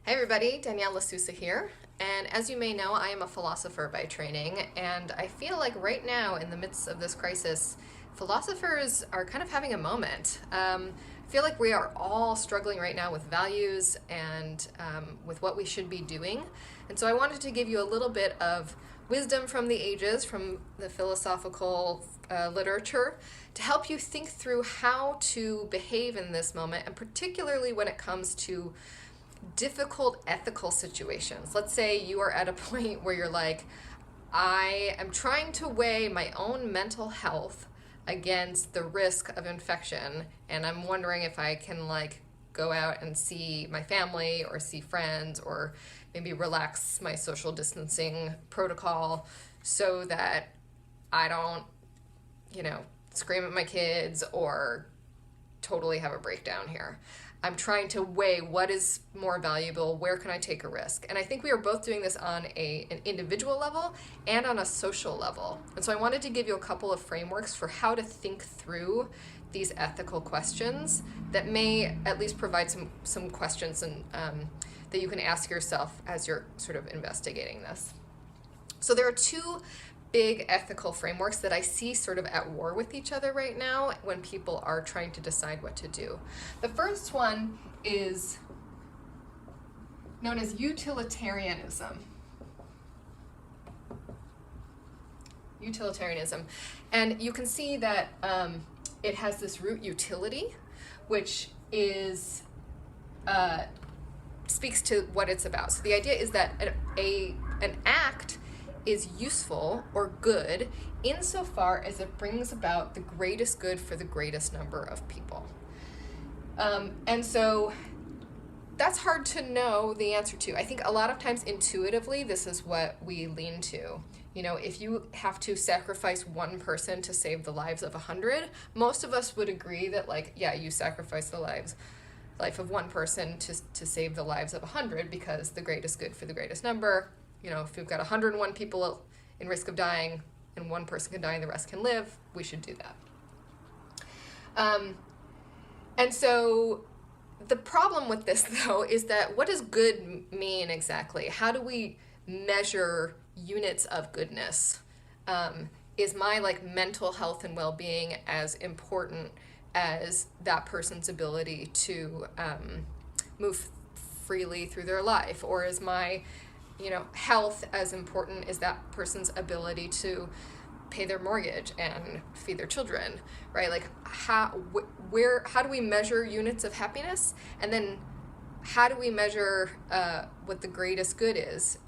Hey everybody, Danielle LaSusa here, and as you may know, I am a philosopher by training, and I feel like right now, in the midst of this crisis, philosophers are kind of having a moment. I feel like we are all struggling right now with values and with what we should be doing, and so I wanted to give you a little bit of wisdom from the ages, from the philosophical literature, to help you think through how to behave in this moment, and particularly when it comes to difficult ethical situations. Let's say you are at a point where you're like, I am trying to weigh my own mental health against the risk of infection, and I'm wondering if I can go out and see my family or see friends or maybe relax my social distancing protocol so that I don't, scream at my kids or totally have a breakdown here. I'm trying to weigh what is more valuable, where can I take a risk? And I think we are both doing this on an individual level and on a social level. And so I wanted to give you a couple of frameworks for how to think through these ethical questions that may at least provide some questions and that you can ask yourself as you're sort of investigating this. So there are two big ethical frameworks that I see sort of at war with each other right now when people are trying to decide what to do. The first one is known as utilitarianism. Utilitarianism. And you can see that it has this root utility, which is speaks to what it's about. So the idea is that an act is useful or good insofar as it brings about the greatest good for the greatest number of people. And so that's hard to know the answer to. I think a lot of times intuitively, this is what we lean to. If you have to sacrifice one person to save the lives of 100, most of us would agree that you sacrifice the life of one person to save the lives of 100 because the greatest good for the greatest number. If we've got 101 people in risk of dying and one person can die and the rest can live, we should do that. And so the problem with this, though, is that what does good mean exactly? How do we measure units of goodness? Is my mental health and well-being as important as that person's ability to move freely through their life? Or is my health as important as that person's ability to pay their mortgage and feed their children, right? How do we measure units of happiness? And then how do we measure what the greatest good is?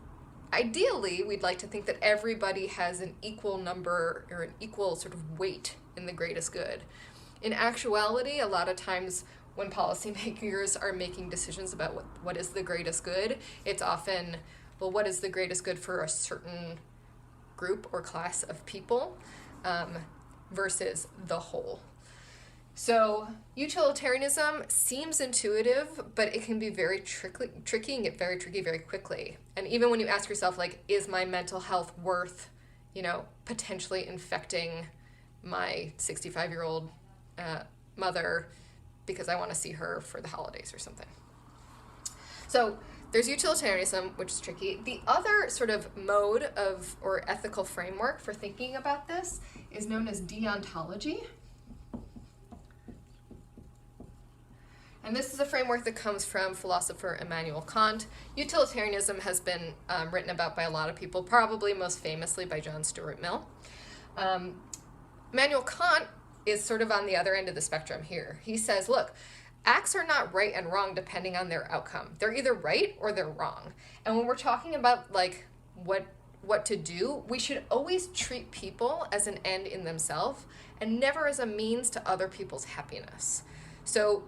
Ideally, we'd like to think that everybody has an equal number or an equal sort of weight in the greatest good. In actuality, a lot of times when policymakers are making decisions about what is the greatest good, it's often, well, what is the greatest good for a certain group or class of people versus the whole. So utilitarianism seems intuitive, but it can be very tricky and get very tricky very quickly. And even when you ask yourself, is my mental health worth, potentially infecting my 65-year-old mother because I want to see her for the holidays or something? So there's utilitarianism, which is tricky. The other sort of mode or ethical framework for thinking about this is known as deontology. And this is a framework that comes from philosopher Immanuel Kant. Utilitarianism has been written about by a lot of people, probably most famously by John Stuart Mill. Immanuel Kant is sort of on the other end of the spectrum here. He says, look, acts are not right and wrong depending on their outcome. They're either right or they're wrong. And when we're talking about what to do, we should always treat people as an end in themselves and never as a means to other people's happiness. So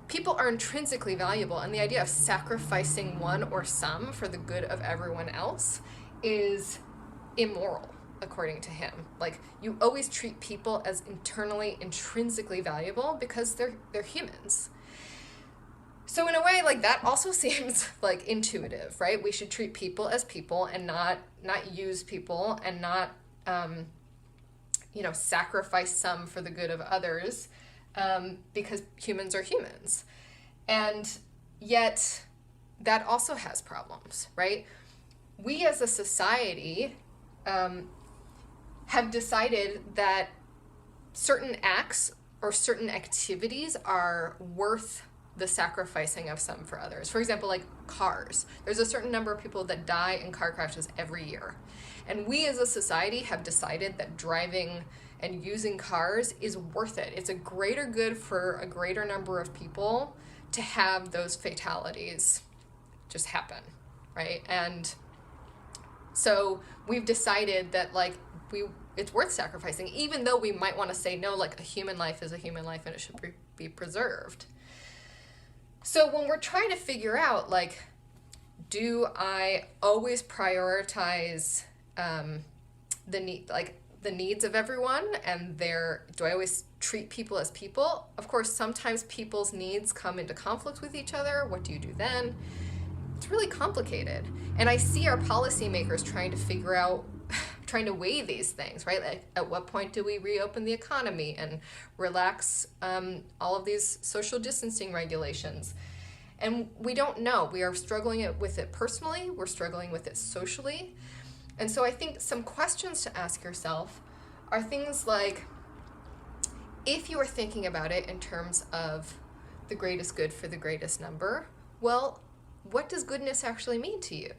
people are intrinsically valuable, and the idea of sacrificing one or some for the good of everyone else is immoral, according to him. You always treat people as intrinsically valuable because they're humans. So in a way, that also seems intuitive, right? We should treat people as people and not use people and not sacrifice some for the good of others, because humans are humans. And yet that also has problems, right? We as a society have decided that certain acts or certain activities are worth the sacrificing of some for others. For example, like cars. There's a certain number of people that die in car crashes every year. And we as a society have decided that driving and using cars is worth it. It's a greater good for a greater number of people to have those fatalities just happen, right? And so we've decided that it's worth sacrificing, even though we might want to say no, like a human life is a human life and it should be preserved. So when we're trying to figure out, like, do I always prioritize the needs of everyone, and do I always treat people as people? Of course, sometimes people's needs come into conflict with each other. What do you do then? It's really complicated. And I see our policymakers trying to weigh these things, right? Like, at what point do we reopen the economy and relax all of these social distancing regulations? And we don't know. We are struggling with it personally. We're struggling with it socially. And so I think some questions to ask yourself are things like, if you are thinking about it in terms of the greatest good for the greatest number, well, what does goodness actually mean to you?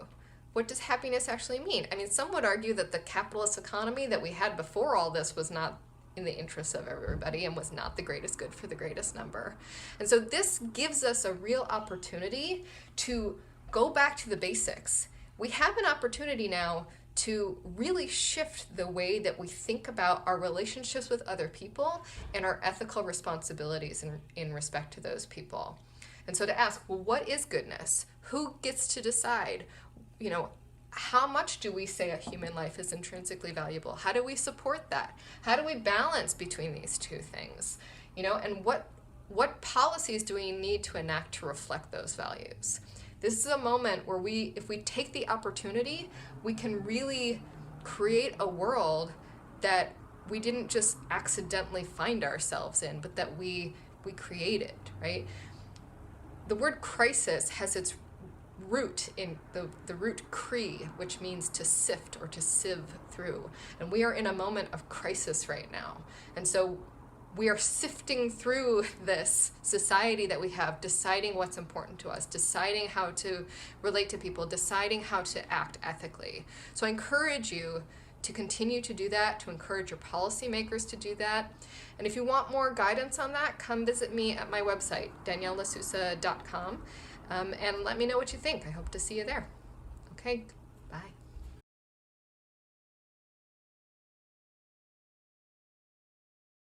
What does happiness actually mean? I mean, some would argue that the capitalist economy that we had before all this was not in the interests of everybody and was not the greatest good for the greatest number. And so this gives us a real opportunity to go back to the basics. We have an opportunity now to really shift the way that we think about our relationships with other people and our ethical responsibilities in respect to those people. And so to ask, well, what is goodness? Who gets to decide? How much do we say a human life is intrinsically valuable? How do we support that? How do we balance between these two things? And what policies do we need to enact to reflect those values? This is a moment where if we take the opportunity, we can really create a world that we didn't just accidentally find ourselves in, but that we created, right? The word crisis has its root in the root kri, which means to sift or to sieve through. And we are in a moment of crisis right now. And so we are sifting through this society that we have, deciding what's important to us, deciding how to relate to people, deciding how to act ethically. So I encourage you to continue to do that, to encourage your policymakers to do that. And if you want more guidance on that, come visit me at my website, DanielleLaSusa.com, and let me know what you think. I hope to see you there. Okay, bye.